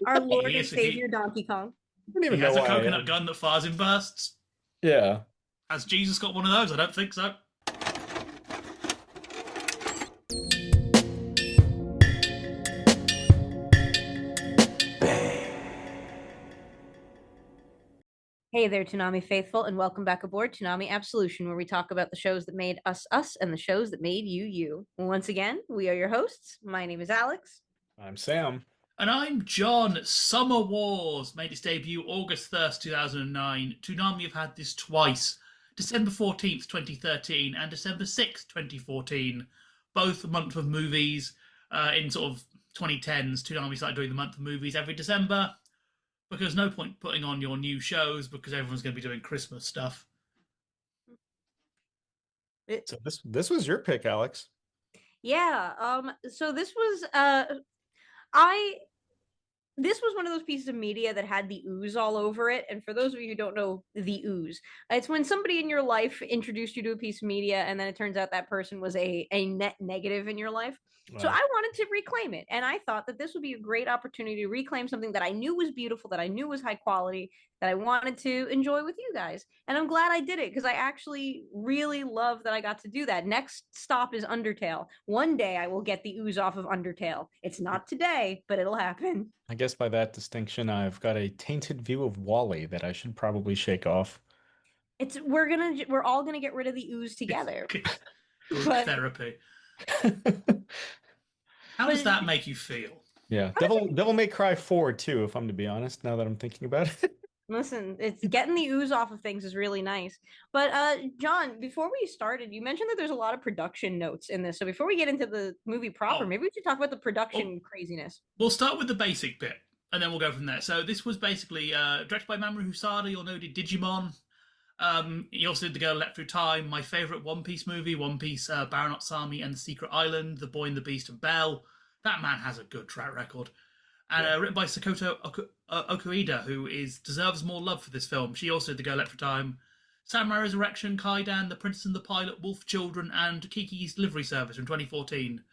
Our He, Lord he, and is, Savior he, Donkey Kong. I don't he even know has a why. coconut gun that fires in bursts. Yeah. Has Jesus got one of those? I don't think so. Hey there, Toonami faithful, and welcome back aboard Toonami Absolution, where we talk about the shows that made us us and the shows that made you you. Once again, we are your hosts. My name is Alyx. I'm Sam. And I'm John. Summer Wars made its debut August 1st, 2009. Toonami have had this twice. December 14th, 2013 and December 6th, 2014. Both a month of movies. In sort of 2010s, Toonami started doing the month of movies every December because no point putting on your new shows because everyone's going to be doing Christmas stuff. It, So this was your pick, Alex. yeah, so I this was one of those pieces of media that had the ooze all over it. And for those of you who don't know the ooze, it's when somebody in your life introduced you to a piece of media and then it turns out that person was a net negative in your life. So Well, I wanted to reclaim it. And I thought that this would be a great opportunity to reclaim something that I knew was beautiful, that I knew was high quality, that I wanted to enjoy with you guys. And I'm glad I did it because I actually really love that I got to do that. Next stop is Undertale. One day I will get the ooze off of Undertale. It's not today, but it'll happen. I guess by that distinction, I've got a tainted view of Wally that I should probably shake off. We're all gonna get rid of the ooze together. It's group But therapy. How but does that make you feel? Yeah, how does Devil May Cry 4 too, if I'm to be honest, now that I'm thinking about it. listen, it's getting the ooze off of things is really nice. But John, before we started, you mentioned that there's a lot of production notes in this. So before we get into the movie proper, Oh, maybe we should talk about the well, production craziness. we'll start with the basic bit, and then we'll go from there. So this was basically directed by Mamoru Hosoda. You'll know he did Digimon. He also did The Girl Let Through Time, my favorite One Piece movie, One Piece, Baron Otsami and the Secret Island, The Boy and the Beast and Belle. That man has a good track record. And Yeah. written by Okuida, who deserves more love for this film. She also did The Girl Let Through Time, Samurai Resurrection, Kaidan, The Princess and the Pilot, Wolf Children, and Kiki's Delivery Service from 2014,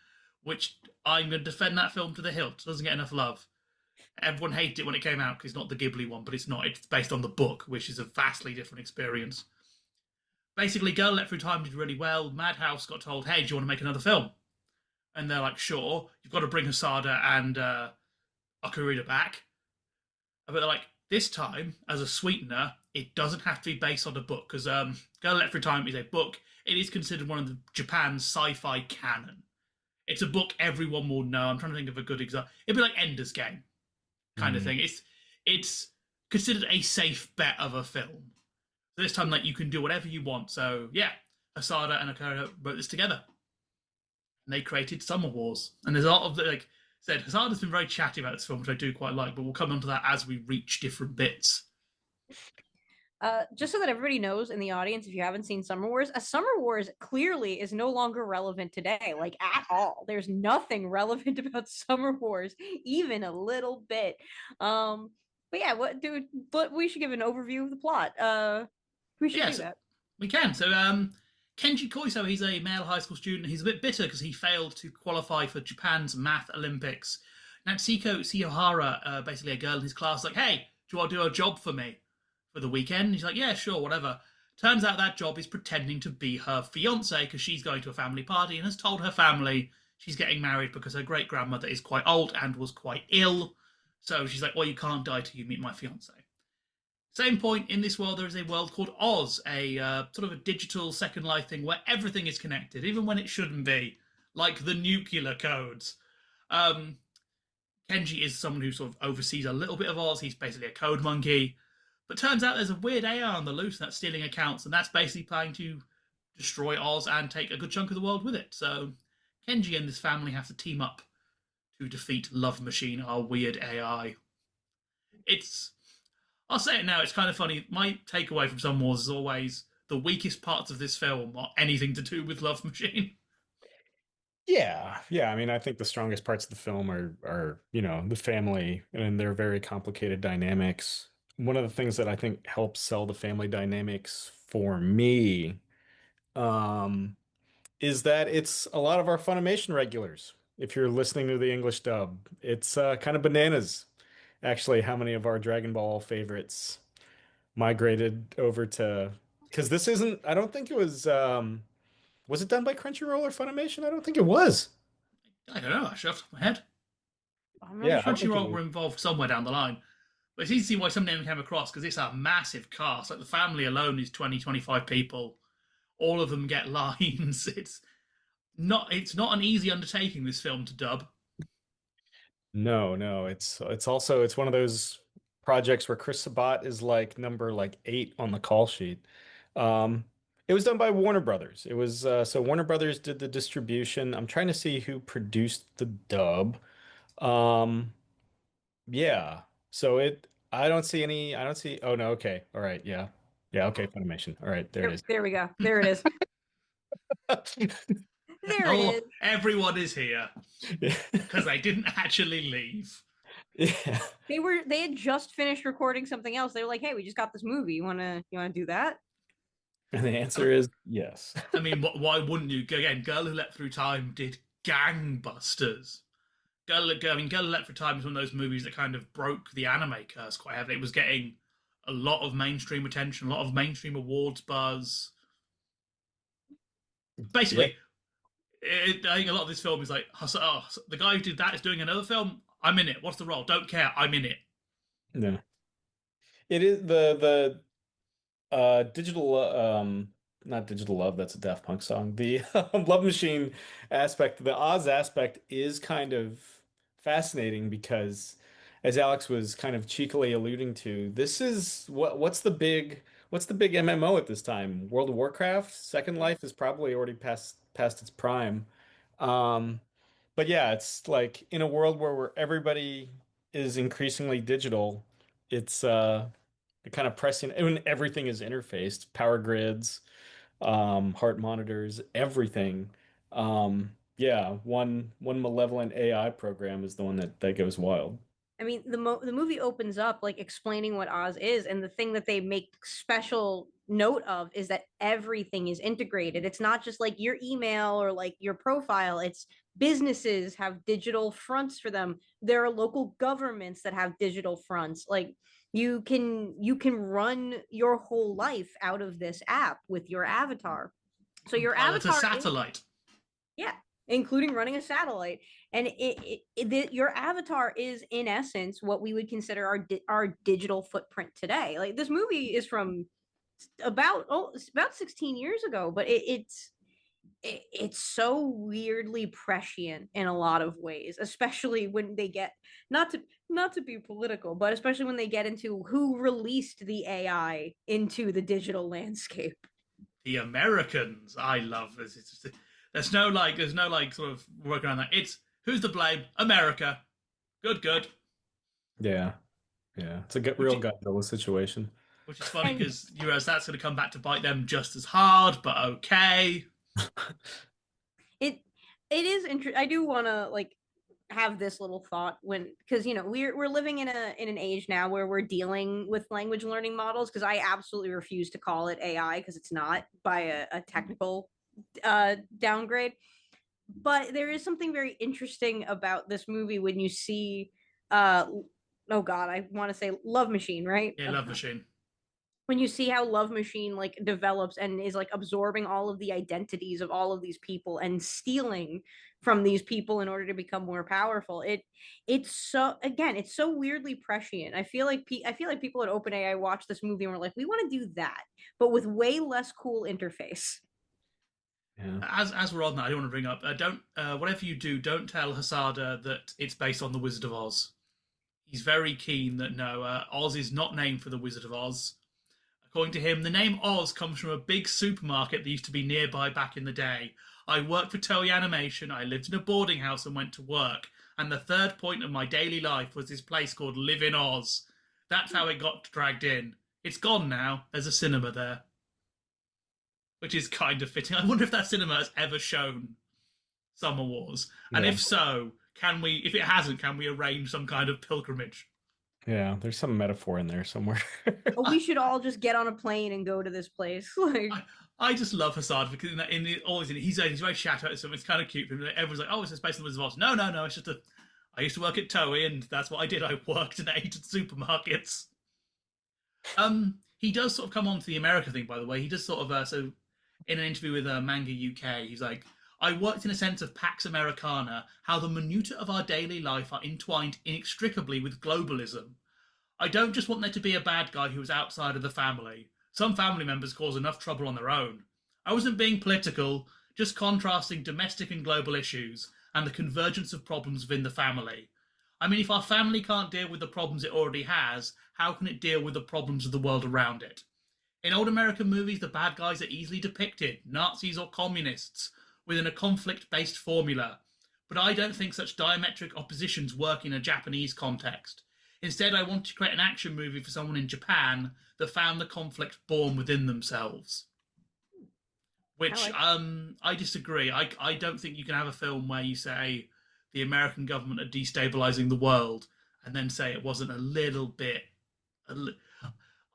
which I'm going to defend that film to the hilt. Doesn't get enough love. Everyone hated it when it came out because it's not the Ghibli one, but it's not. It's based on the book, which is a vastly different experience. Basically, Girl Let Through Time did really well. Madhouse got told, "Hey, do you want to make another film?" And they're like, "Sure." You've got to bring Hosada and Okurida back, but they're like, "This time, as a sweetener, it doesn't have to be based on a book because Girl Let Through Time is a book. It is considered one of the Japan's sci-fi canon. It's a book everyone will know. I'm trying to think of a good example. It'd be like Ender's Game kind of Mm. thing. It's considered a safe bet of a film. So this time, like, you can do whatever you want. So yeah, Asada and Okada wrote this together, and they created Summer Wars. And there's a lot of like said Asada's been very chatty about this film, which I do quite like. But we'll come on to that as we reach different bits. Just so that everybody knows in the audience, if you haven't seen Summer Wars, a Summer Wars clearly is no longer relevant today, like at all. There's nothing relevant about Summer Wars, even a little bit. But yeah, but we should give an overview of the plot. We But should yeah, do so that. we can. So Kenji Koiso, he's a male high school student. He's a bit bitter because he failed to qualify for Japan's Math Olympics. Natsuko Siyohara, basically a girl in his class, like, "Hey, do you want to do a job for me for the weekend?" He's like, "Yeah, sure, whatever." Turns out that job is pretending to be her fiance because she's going to a family party and has told her family she's getting married because her great grandmother is quite old and was quite ill. So she's like, "Well, you can't die till you meet my fiance." Same point in this world, there is a world called Oz, a sort of a digital Second Life thing where everything is connected, even when it shouldn't be, like the nuclear codes. Um, Kenji is someone who sort of oversees a little bit of Oz. He's basically a code monkey. But turns out there's a weird AI on the loose that's stealing accounts, and that's basically planning to destroy Oz and take a good chunk of the world with it. So Kenji and this family have to team up to defeat Love Machine, our weird AI. It's I'll say it now, it's kind of funny. My takeaway from Some Wars is always the weakest parts of this film are anything to do with Love Machine. Yeah, yeah. I mean, I think the strongest parts of the film are, the family and their very complicated dynamics. One of the things that I think helps sell the family dynamics for me, um, is that it's a lot of our Funimation regulars. If you're listening to the English dub, it's kind of bananas. actually how many of our Dragon Ball favorites migrated over to, because this isn't, I don't think it was it done by Crunchyroll or Funimation? I don't think it was. I don't know, actually, off the top of my head. I'm not Yeah, I sure. don't think it Crunchyroll was. were involved somewhere down the line. But it's easy to see why some of them came across because it's a massive cast. Like the family alone is 20, 25 people. All of them get lines. It's not an easy undertaking, this film, to dub. No, no, it's also it's one of those projects where Chris Sabat is like number like 8 on the call sheet. Um, it was done by Warner Brothers. It was so Warner Brothers did the distribution. I'm trying to see who produced the dub. Um, yeah. So I don't see oh no, okay. All right, yeah. Yeah, okay, Funimation. All right, there it There we go. There it is. is. There it Oh, is. everyone is here because they didn't actually leave. Yeah. They had just finished recording something else. They were like, "Hey, we just got this movie. You wanna do that?" And the answer is yes. I mean, why wouldn't you? Again, Girl Who Leapt Through Time did gangbusters. Girl Who Leapt Through Time is one of those movies that kind of broke the anime curse quite heavily. It was getting a lot of mainstream attention, a lot of mainstream awards buzz. Yep. Basically, I think a lot of this film is like, oh, the guy who did that is doing another film. I'm in it. What's the role? Don't care. I'm in it. No. It is the digital not digital love, that's a Daft Punk song. The Love Machine aspect, the Oz aspect is kind of fascinating because as Alex was kind of cheekily alluding to, this is what's the big MMO at this time? World of Warcraft? Second Life is probably already past its prime. Um but yeah, it's like in a world where everybody is increasingly digital, it's kind of pressing when everything is interfaced, power grids, heart monitors, everything. Yeah, one malevolent AI program is the one that goes wild. I mean, the movie opens up like explaining what Oz is, and the thing that they make special note of is that everything is integrated. It's not just like your email or like your profile. It's businesses have digital fronts for them. There are local governments that have digital fronts. Like you can run your whole life out of this app with your avatar. So your Pilot a avatar is, satellite. yeah, including running a satellite. And your avatar is in essence what we would consider our digital footprint today. Like this movie is from it's about 16 years ago, but it's so weirdly prescient in a lot of ways, especially when they get, not to be political, but especially when they get into who released the AI into the digital landscape. The Americans. I love this. There's no like sort of working around that. It's who's to blame? America. Good, good. Yeah, yeah, it's a Which real Godzilla situation. which is funny And because you realize that's going to come back to bite them just as hard. But okay. it it is interesting. I do want to like have this little thought when, because we're living in an age now where we're dealing with language learning models, because I absolutely refuse to call it AI because it's not, by a technical downgrade. But there is something very interesting about this movie when you see oh god, I want to say Love Machine, right? Yeah, Love Machine. When you see how Love Machine like develops and is like absorbing all of the identities of all of these people and stealing from these people in order to become more powerful, it's so, again, it's so weirdly prescient. I feel like people at OpenAI watched this movie and were like, we want to do that, but with way less cool interface. Yeah. As we're on that, I don't want to bring up. Don't whatever you do, don't tell Hosoda that it's based on the Wizard of Oz. He's very keen that no, Oz is not named for the Wizard of Oz. According to him, the name Oz comes from a big supermarket that used to be nearby back in the day. I worked for Toei Animation, I lived in a boarding house and went to work, and the third point of my daily life was this place called Live in Oz. That's how it got dragged in. It's gone now. There's a cinema there. Which is kind of fitting. I wonder if that cinema has ever shown Summer Wars. And Yeah. if so, if it hasn't, can we arrange some kind of pilgrimage? Yeah, there's some metaphor in there somewhere. Oh, we should all just get on a plane and go to this place. Like, I just love Hosoda because he's very shattered. So it's kind of cute. Everyone's like, "Oh, it's a space in the Wizard of Oz." No, no, no. It's just I used to work at Toei, and that's what I did. I worked and ate at supermarkets. He does sort of come on to the America thing, by the way. He does sort of so in an interview with Manga UK, he's like, I worked in a sense of Pax Americana, how the minutiae of our daily life are entwined inextricably with globalism. I don't just want there to be a bad guy who is outside of the family. Some family members cause enough trouble on their own. I wasn't being political, just contrasting domestic and global issues and the convergence of problems within the family. I mean, if our family can't deal with the problems it already has, how can it deal with the problems of the world around it? In old American movies, the bad guys are easily depicted, Nazis or communists, within a conflict based formula. But I don't think such diametric oppositions work in a Japanese context. Instead, I want to create an action movie for someone in Japan that found the conflict born within themselves. Which I disagree. I don't think you can have a film where you say the American government are destabilizing the world and then say it wasn't a little bit.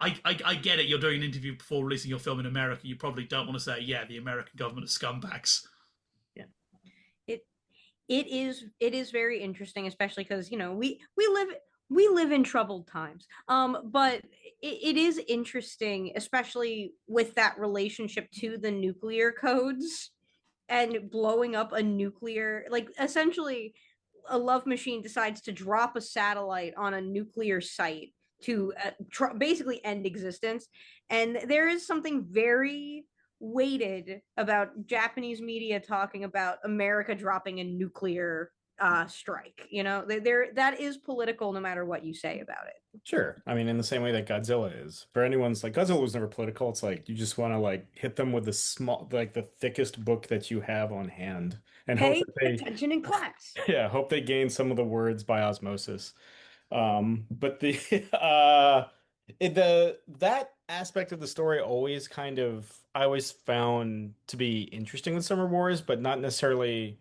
I get it. You're doing an interview before releasing your film in America. You probably don't want to say, yeah, the American government are scumbags. Yeah, it is very interesting, especially because we live in troubled times. But it is interesting, especially with that relationship to the nuclear codes and blowing up a nuclear, like essentially a love machine decides to drop a satellite on a nuclear site to basically end existence. And there is something very weighted about Japanese media talking about America dropping a nuclear strike. There that is political no matter what you say about it. Sure. I mean, in the same way that Godzilla is. For anyone's like Godzilla was never political. It's like you just want to like hit them with the small, like the thickest book that you have on hand, and hope Pay that they, attention in class. yeah, hope they gain some of the words by osmosis. But the that aspect of the story always kind of I always found to be interesting with Summer Wars, but not necessarily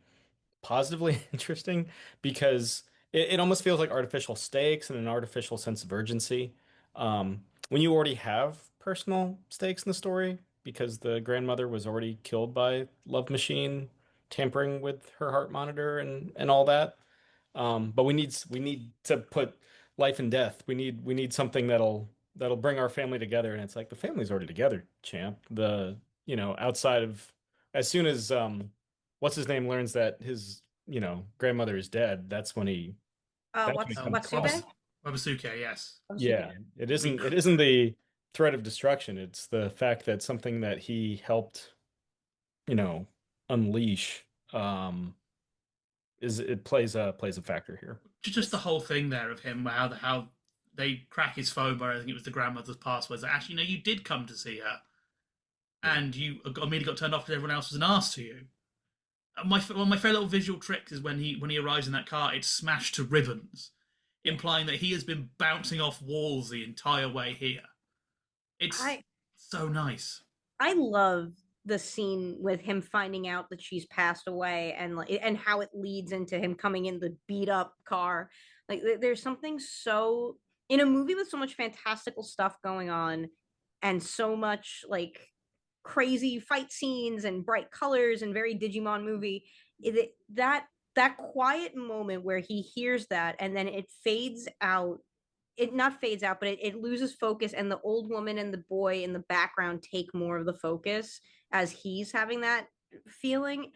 positively interesting because it almost feels like artificial stakes and an artificial sense of urgency. When you already have personal stakes in the story because the grandmother was already killed by Love Machine tampering with her heart monitor and all that. But we need to put life and death. We need something that'll bring our family together. And it's like the family's already together, champ. Outside of as soon as what's his name learns that his grandmother is dead, that's when he comes. Watsuke? Wabasuke, yes. Yeah, it isn't the threat of destruction. It's the fact that something that he helped, you know, unleash is it plays a factor here. Just the whole thing there of him, how they crack his phone by I think it was the grandmother's passwords. That actually, you did come to see her, and you immediately got turned off because everyone else was an ass to you. One of my favorite little visual tricks is when he arrives in that car, it's smashed to ribbons, implying that he has been bouncing off walls the entire way here. It's so nice. I love the scene with him finding out that she's passed away and how it leads into him coming in the beat up car. Like there's something so in a movie with so much fantastical stuff going on and so much like crazy fight scenes and bright colors and very Digimon movie that quiet moment where he hears that and then it fades out, it not fades out, but it loses focus, and the old woman and the boy in the background take more of the focus as he's having that feeling.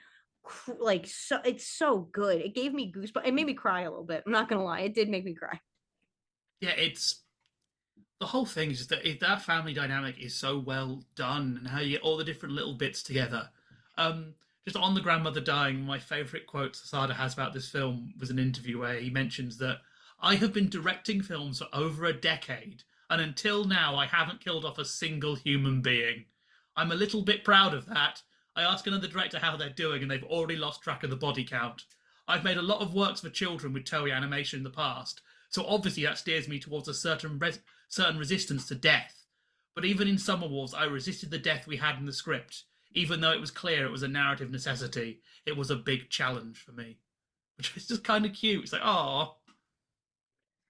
Like, so it's so good. It gave me goosebumps. It made me cry a little bit. I'm not gonna lie, it did make me cry. Yeah, it's the whole thing is just that family dynamic is so well done, and how you get all the different little bits together. Just on the grandmother dying, my favorite quote Hosoda has about this film was an interview where he mentions that I have been directing films for over a decade, and until now I haven't killed off a single human being. I'm a little bit proud of that. I ask another director how they're doing, and they've already lost track of the body count. I've made a lot of works for children with Toei animation in the past, so obviously that steers me towards a certain resistance to death. But even in Summer Wars, I resisted the death we had in the script, even though it was clear it was a narrative necessity. It was a big challenge for me, which is just kind of cute. It's like, oh.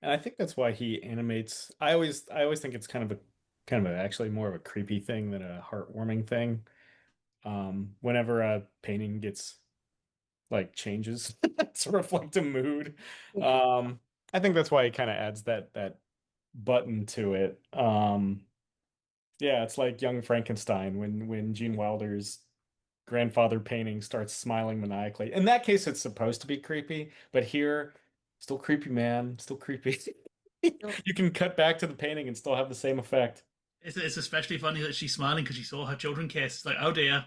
And I think that's why he animates. I always think it's kind of actually more of a creepy thing than a heartwarming thing. Whenever a painting gets like changes to reflect a mood. Yeah. I think that's why it kind of adds that button to it. Yeah, it's like Young Frankenstein when Gene Wilder's grandfather painting starts smiling maniacally. In that case, it's supposed to be creepy, but here, still creepy, man. Still creepy. You can cut back to the painting and still have the same effect. It's especially funny that she's smiling because she saw her children kiss. It's like, oh dear.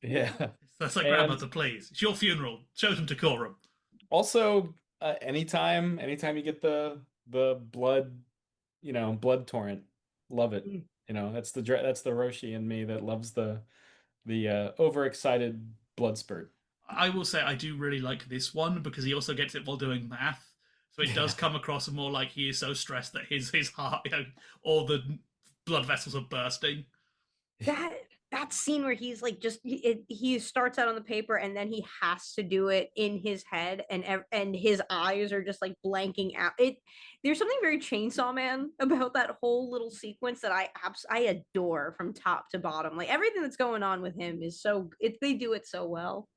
Yeah. That's like, And grandmother, please. It's your funeral. Show some decorum. also, anytime you get the blood, blood torrent, love it. Mm. That's the Roshi in me that loves the overexcited blood spurt. I will say I do really like this one because he also gets it while doing math. So it does Yeah. come across more like he is so stressed that his heart, all the blood vessels are bursting. that that scene where he's like he starts out on the paper and then he has to do it in his head and his eyes are just like blanking out. There's something very Chainsaw Man about that whole little sequence that I adore from top to bottom. Like everything that's going on with him is they do it so well.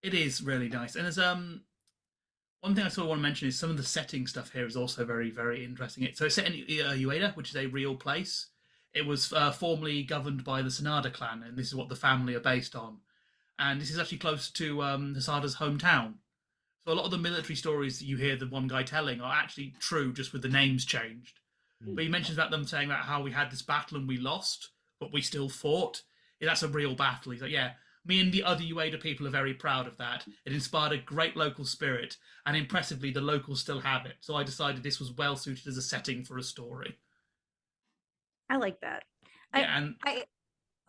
It is really nice, and there's one thing I sort of want to mention is some of the setting stuff here is also very, very interesting. It's set in Ueda, which is a real place. It was formerly governed by the Sanada clan, and this is what the family are based on. And this is actually close to Hosada's hometown. So a lot of the military stories that you hear the one guy telling are actually true, just with the names changed. Mm. But he mentions about them saying about how we had this battle and we lost, but we still fought. Yeah, that's a real battle. He's like, yeah, me and the other Ueda people are very proud of that. It inspired a great local spirit, and impressively, the locals still have it. So I decided this was well suited as a setting for a story. I like that. I Yeah, and I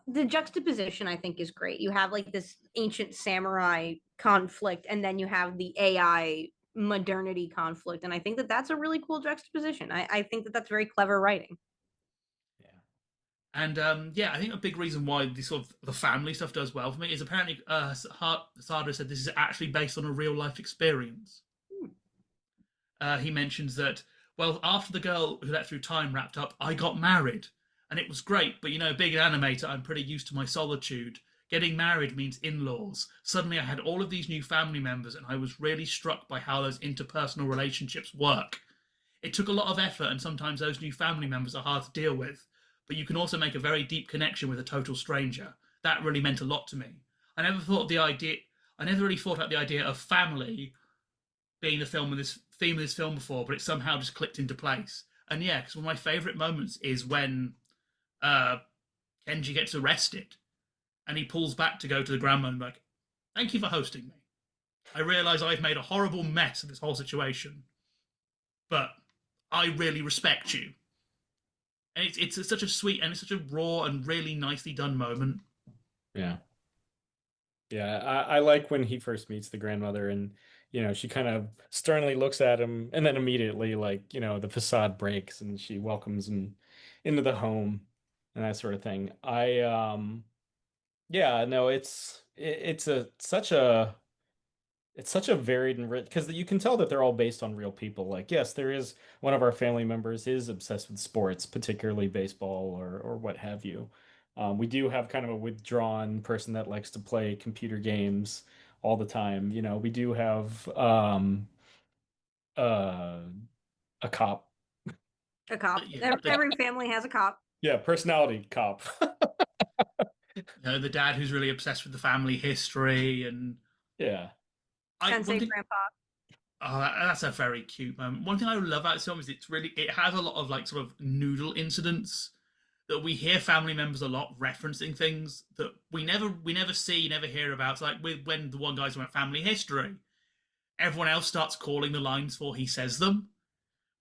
the juxtaposition I think is great. You have like this ancient samurai conflict, and then you have the AI modernity conflict, and I think that that's a really cool juxtaposition. I think that that's very clever writing. Yeah. yeah, I think a big reason why the sort of the family stuff does well for me is apparently Sada said this is actually based on a real life experience. Hmm. He mentions that, well, after the girl who let through time wrapped up, I got married. And it was great, but being an animator, I'm pretty used to my solitude. Getting married means in laws. Suddenly, I had all of these new family members, and I was really struck by how those interpersonal relationships work. It took a lot of effort, and sometimes those new family members are hard to deal with, but you can also make a very deep connection with a total stranger. That really meant a lot to me. I never thought of the idea. I never really thought about the idea of family being the theme of this film before, but it somehow just clicked into place. And yeah, because one of my favourite moments is when Kenji gets arrested and he pulls back to go to the grandma and like, thank you for hosting me. I realise I've made a horrible mess of this whole situation, but I really respect you. And it's such a sweet and it's such a raw and really nicely done moment. Yeah. Yeah, I like when he first meets the grandmother and she kind of sternly looks at him and then immediately like, the facade breaks and she welcomes him into the home and that sort of thing. Yeah, no, it's such a varied and rich because you can tell that they're all based on real people. Like, yes, there is one of our family members is obsessed with sports, particularly baseball or what have you. We do have kind of a withdrawn person that likes to play computer games all the time. We do have uh, a cop. A cop. Yeah, Every family has a cop. Yeah, personality cop. the dad who's really obsessed with the family history and Yeah. Sensei one thing. grandpa. Oh, that's a very cute moment. One thing I love about this film is it has a lot of like sort of noodle incidents that we hear family members a lot referencing things that we never see, never hear about. It's like when the one guy's talking about family history, everyone else starts calling the lines for he says them,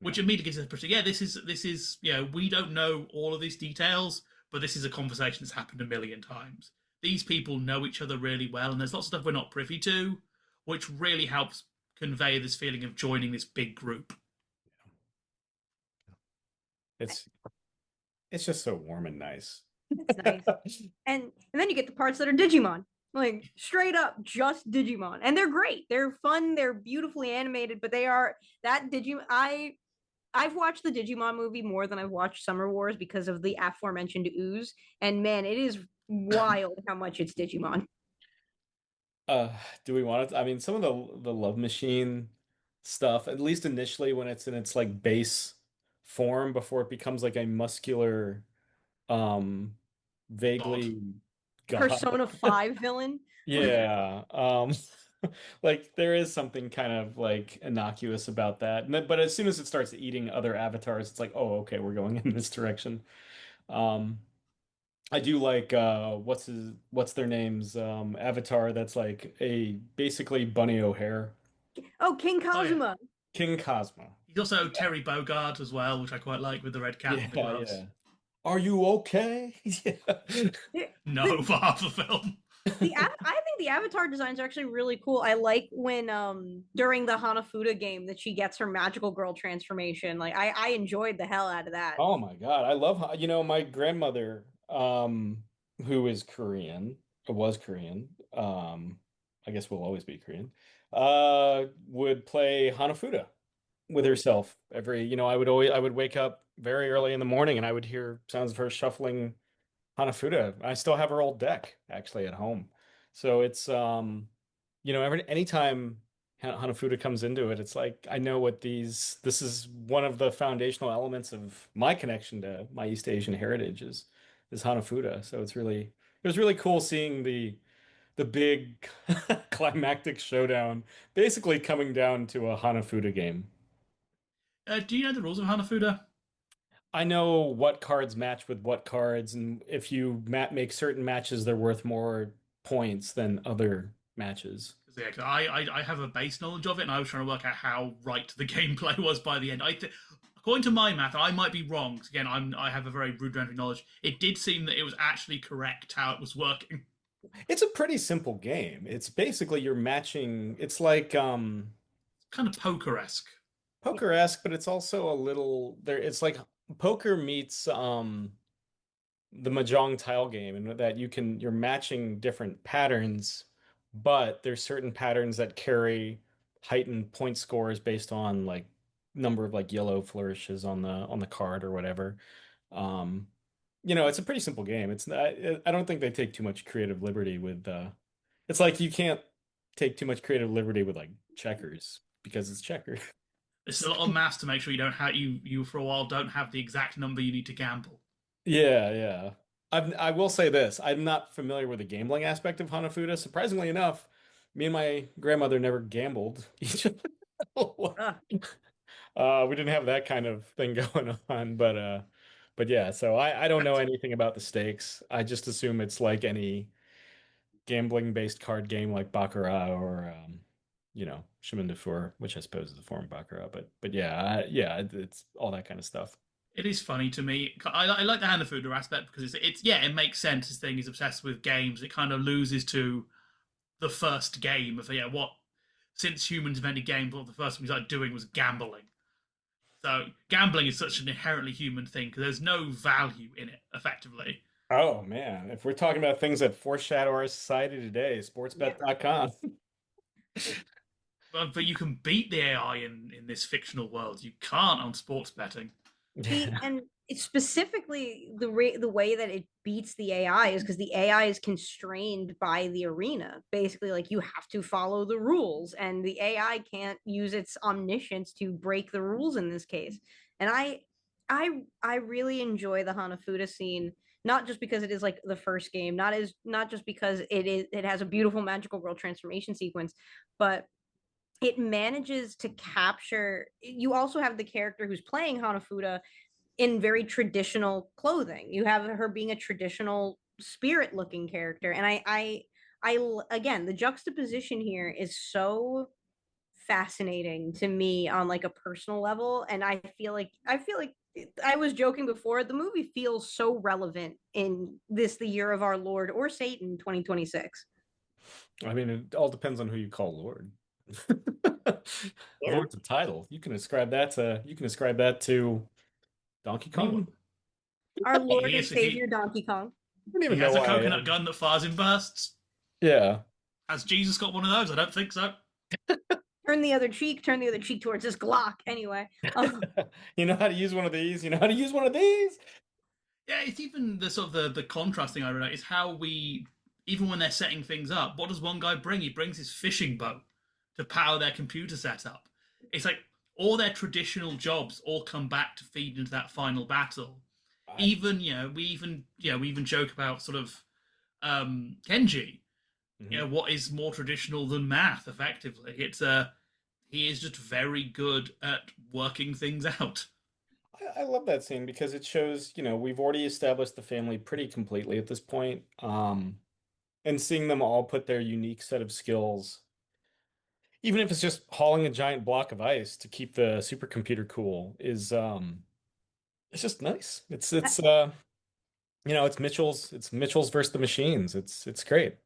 which immediately gives us a picture. Yeah, this is we don't know all of these details, but this is a conversation that's happened a million times. These people know each other really well, and there's lots of stuff we're not privy to, which really helps convey this feeling of joining this big group. It's just so warm and nice. It's nice. And then you get the parts that are Digimon. Like straight up just Digimon. And they're great. They're fun, they're beautifully animated, but they are that Digimon I've watched the Digimon movie more than I've watched Summer Wars because of the aforementioned ooze. And man, it is wild how much it's Digimon. Uh, do we want it? I mean, some of the Love Machine stuff, at least initially when it's in its like base form before it becomes like a muscular, um, God. vaguely god. Persona 5 villain. Yeah. Like there is something kind of like innocuous about that. But as soon as it starts eating other avatars, it's like, oh, okay, we're going in this direction. Um, I do like what's their names? Avatar that's like a basically Bunny O'Hare. Oh, King Oh yeah. Kazuma. King Cosmo. He's also Terry Bogard as well, which I quite like with the red cap and the Yeah, gloves. yeah. Are you okay? Yeah. The, No, the, for half the film. I think the avatar designs are actually really cool. I like when during the Hanafuda game that she gets her magical girl transformation. Like I enjoyed the hell out of that. Oh my God. I love how, my grandmother, who is Korean, or was Korean, I guess will always be Korean, would play Hanafuda with herself I would wake up very early in the morning and I would hear sounds of her shuffling Hanafuda. I still have her old deck actually at home. So it's anytime Hanafuda comes into it, it's like I know this is one of the foundational elements of my connection to my East Asian heritage is Hanafuda. So it was really cool seeing the big climactic showdown basically coming down to a Hanafuda game. Do you know the rules of Hanafuda? I know what cards match with what cards, and if you make certain matches, they're worth more points than other matches. Yeah, 'cause I have a base knowledge of it, and I was trying to work out how right the gameplay was by the end. According to my math, and I might be wrong. 'Cause again, I have a very rudimentary knowledge. It did seem that it was actually correct how it was working. It's a pretty simple game. It's basically you're matching, it's like Kind of poker-esque. poker-esque, but it's also a little there it's like poker meets the Mahjong tile game and that you're matching different patterns, but there's certain patterns that carry heightened point scores based on like number of like yellow flourishes on the card or whatever. Um, it's a pretty simple game. It's not, I don't think they take too much creative liberty with it's like you can't take too much creative liberty with like checkers because it's checkers. It's a lot of maths to make sure you don't have you for a while don't have the exact number you need to gamble. Yeah, yeah. I will say this. I'm not familiar with the gambling aspect of Hanafuda. Surprisingly enough, me and my grandmother never gambled. Ugh. We didn't have that kind of thing going on, but yeah, so I don't know anything about the stakes. I just assume it's like any gambling-based card game like Baccarat or Chemin de Fer, which I suppose is a form of Baccarat, but yeah, it's all that kind of stuff. It is funny to me. I like the Hanafuda aspect because it's yeah, it makes sense. This thing is obsessed with games. It kind of loses to the first game of yeah, what since humans invented games, what the first thing we started doing was gambling. So gambling is such an inherently human thing because there's no value in it, effectively. Oh man, if we're talking about things that foreshadow our society today, Yeah. sportsbet.com. But you can beat the AI in this fictional world. You can't on sports betting. Yeah. And it's specifically the way that it beats the AI is because the AI is constrained by the arena. Basically, like you have to follow the rules, and the AI can't use its omniscience to break the rules in this case. And I really enjoy the Hanafuda scene, not just because it is like the first game, not just because it has a beautiful magical girl transformation sequence, but it manages to capture. You also have the character who's playing Hanafuda in very traditional clothing. You have her being a traditional spirit looking character. And again, the juxtaposition here is so fascinating to me on like a personal level. And I feel like I was joking before, the movie feels so relevant in the year of our Lord or Satan 2026. I mean, it all depends on who you call Lord. You know, Lord's a title. You can ascribe that to Donkey Anyone? Kong. our He, Lord he and is Savior Donkey Kong. I don't he even know has a why. coconut gun that fires in bursts. Yeah. Has Jesus got one of those? I don't think so. Turn the other cheek towards this Glock. Anyway, You know how to use one of these? You know how to use one of these? Yeah, it's even the sort of the contrast thing I realize is how we even when they're setting things up, what does one guy bring? He brings his fishing boat to power their computer setup. It's like all their traditional jobs all come back to feed into that final battle. I, Even we even joke about sort of Kenji. mhm. What is more traditional than math? Effectively, he is just very good at working things out. I love that scene because it shows, we've already established the family pretty completely at this point. And seeing them all put their unique set of skills, even if it's just hauling a giant block of ice to keep the supercomputer cool, is it's just nice. It's Mitchell's versus the machines. It's great.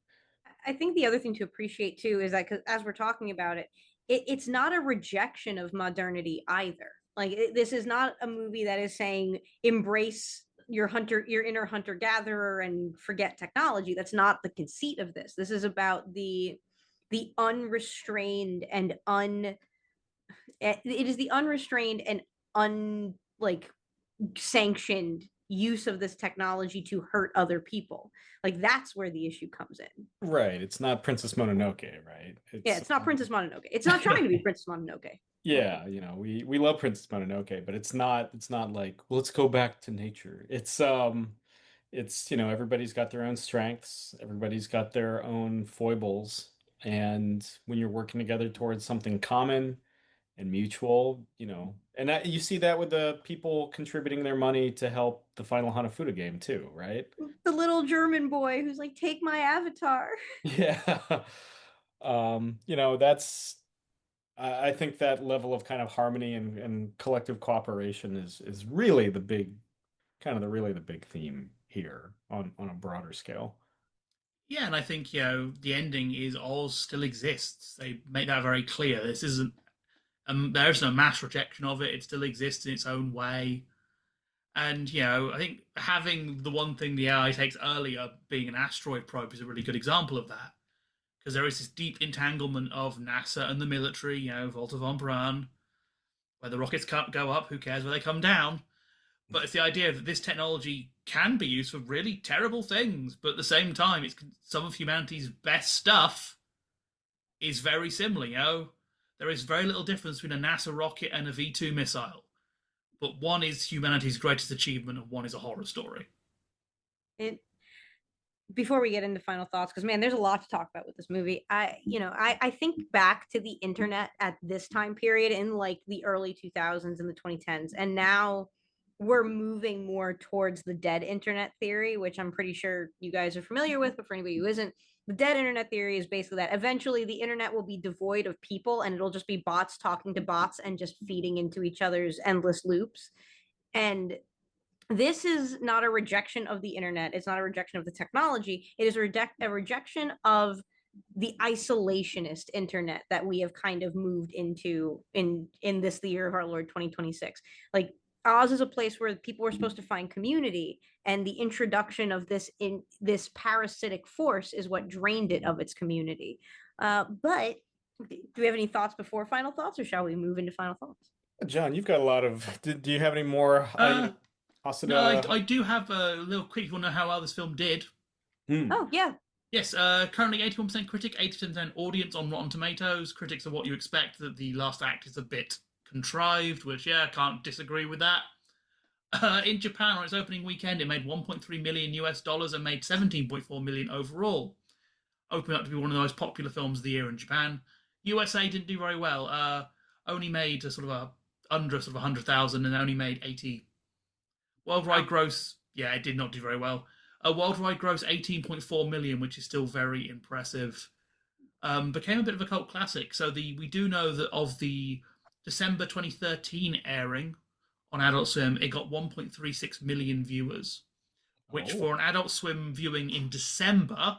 I think the other thing to appreciate too is that, 'cause as we're talking about it, it's not a rejection of modernity either. Like this is not a movie that is saying embrace your inner hunter gatherer and forget technology. That's not the conceit of this. This is about the unrestrained and it is the unrestrained and un like sanctioned use of this technology to hurt other people. Like that's where the issue comes in. Right. It's not Princess Mononoke, right? Yeah, It's it's not Princess Mononoke. It's not trying to be Princess Mononoke. yeah, we love Princess Mononoke, but it's not like, well, let's go back to nature. It's everybody's got their own strengths, everybody's got their own foibles, and when you're working together towards something common and mutual, and you see that with the people contributing their money to help the final Hanafuda game too, right? The little German boy who's like, "Take my avatar." Yeah. That's I think that level of kind of harmony and collective cooperation is really the big kind of the big theme here on a broader scale. Yeah, and I think the ending is Oz still exists. They make that very clear. This isn't there is no mass rejection of it. It still exists in its own way. And I think having the one thing the AI takes earlier being an asteroid probe is a really good example of that. Because there is this deep entanglement of NASA and the military, Volta von Braun, where the rockets go up, who cares where they come down? But it's the idea that this technology can be used for really terrible things, but at the same time, it's some of humanity's best stuff is very similar. There is very little difference between a NASA rocket and a V2 missile, but one is humanity's greatest achievement and one is a horror story. It Before we get into final thoughts, because man, there's a lot to talk about with this movie. I think back to the internet at this time period in like the early 2000s and the 2010s, and now we're moving more towards the dead internet theory, which I'm pretty sure you guys are familiar with, but for anybody who isn't, the dead internet theory is basically that eventually the internet will be devoid of people and it'll just be bots talking to bots and just feeding into each other's endless loops. And this is not a rejection of the internet. It's not a rejection of the technology. It is a rejection of the isolationist internet that we have kind of moved into in this the year of our Lord 2026. Like Oz is a place where people were supposed to find community, and the introduction of this parasitic force is what drained it of its community. But do we have any thoughts before final thoughts, or shall we move into final thoughts? John, you've got a lot of. Do you have any more? Uh, no, Hosoda. I do have a little quick. You want to know how well this film did? Hmm. Oh yeah. Yes, currently 81% critic, 80% audience on Rotten Tomatoes. Critics are what you expect, that the last act is a bit contrived, which, can't disagree with that. In Japan, on its opening weekend, it made 1.3 million US dollars and made 17.4 million overall, opening up to be one of the most popular films of the year in Japan. USA didn't do very well. Only made a sort of under sort of 100,000 and only made 80. Worldwide gross, it did not do very well. A worldwide gross 18.4 million, which is still very impressive. Became a bit of a cult classic. So we do know that of the December 2013 airing on Adult Swim, it got 1.36 million viewers, which for an Adult Swim viewing in December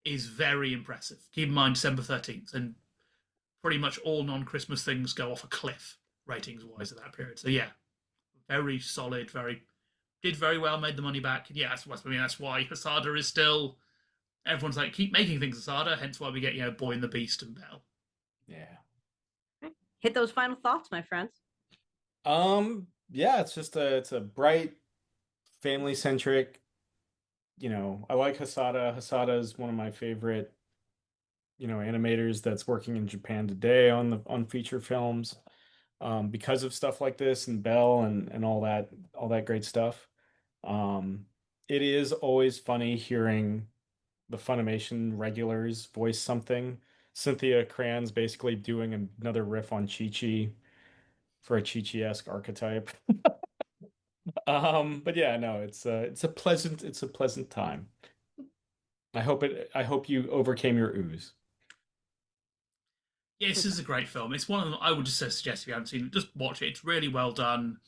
is very impressive. Keep in mind December 13th, and pretty much all non-Christmas things go off a cliff ratings-wise at that period. So very solid, did very well, made the money back. Yeah, that's why Hosoda is still. Everyone's like, keep making things Hosoda, hence why we get Boy and the Beast and Belle. Yeah. Hit those final thoughts, my friends. Yeah, it's a bright, family-centric I like Hosoda. Hosoda is one of my favorite, animators that's working in Japan today on feature films, because of stuff like this and Bell and all that great stuff. Um, it is always funny hearing the Funimation regulars voice something. Cynthia Cran's basically doing another riff on Chi-Chi for a Chi-Chi-esque archetype. But yeah, no, it's a pleasant time. I hope you overcame your ooze. Yeah, this is a great film. It's one of them I would just suggest if you haven't seen it, just watch it. It's really well done.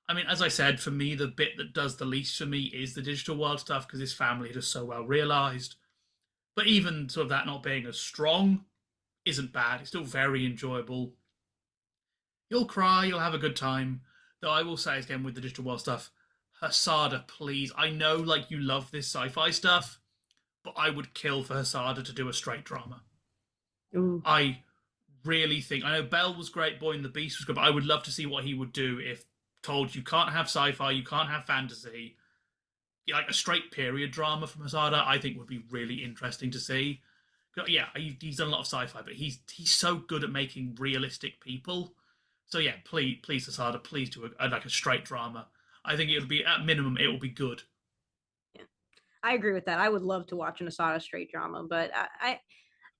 I mean, as I said, for me, the bit that does the least for me is the digital world stuff because his family is so well realized. But even sort of that not being as strong isn't bad. It's still very enjoyable. You'll cry, you'll have a good time. Though I will say again with the digital world stuff, Hasada, please. I know like you love this sci-fi stuff, but I would kill for Hasada to do a straight drama. Ooh. I really think I know Bell was great, Boy and the Beast was good, but I would love to see what he would do if told you can't have sci-fi, you can't have fantasy. Like a straight period drama from Hasada, I think would be really interesting to see. Yeah, he's done a lot of sci-fi, but he's so good at making realistic people. So yeah, please Hasada, please do like a straight drama. I think it would be at minimum it will be good. Yeah, I agree with that. I would love to watch an Asada straight drama, but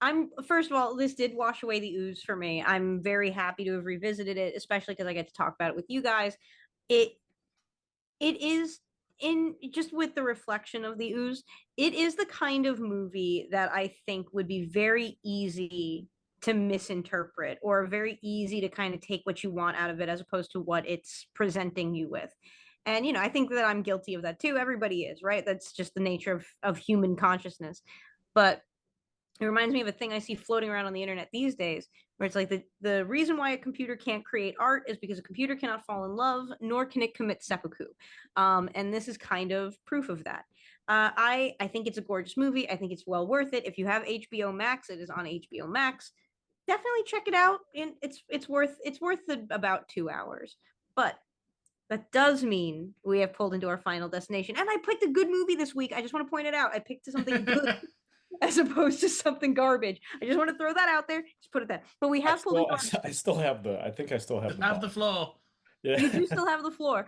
I'm first of all, this did wash away the ooze for me. I'm very happy to have revisited it, especially because I get to talk about it with you guys. It it is in just with the reflection of the ooze, it is the kind of movie that I think would be very easy to misinterpret or very easy to kind of take what you want out of it as opposed to what it's presenting you with. And I think that I'm guilty of that too. Everybody is, right? That's just the nature of human consciousness. But it reminds me of a thing I see floating around on the internet these days, where it's like the reason why a computer can't create art is because a computer cannot fall in love, nor can it commit seppuku. And this is kind of proof of that. I think it's a gorgeous movie. I think it's well worth it. If you have HBO Max, it is on HBO Max. Definitely check it out. And it's worth about 2 hours. But that does mean we have pulled into our final destination. And I picked a good movie this week. I just want to point it out. I picked something good as opposed to something garbage. I just want to throw that out there. Just put it there. But we have pulled into our... I still have I think I still have the Have the floor. Yeah. You do still have the floor.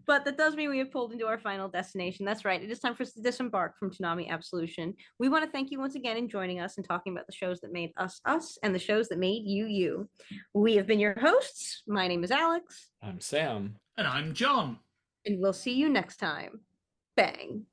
But that does mean we have pulled into our final destination. That's right. It is time for us to disembark from Toonami Absolution. We want to thank you once again in joining us and talking about the shows that made us us and the shows that made you you. We have been your hosts. My name is Alyx. I'm Sam. And I'm John. And we'll see you next time. Bang.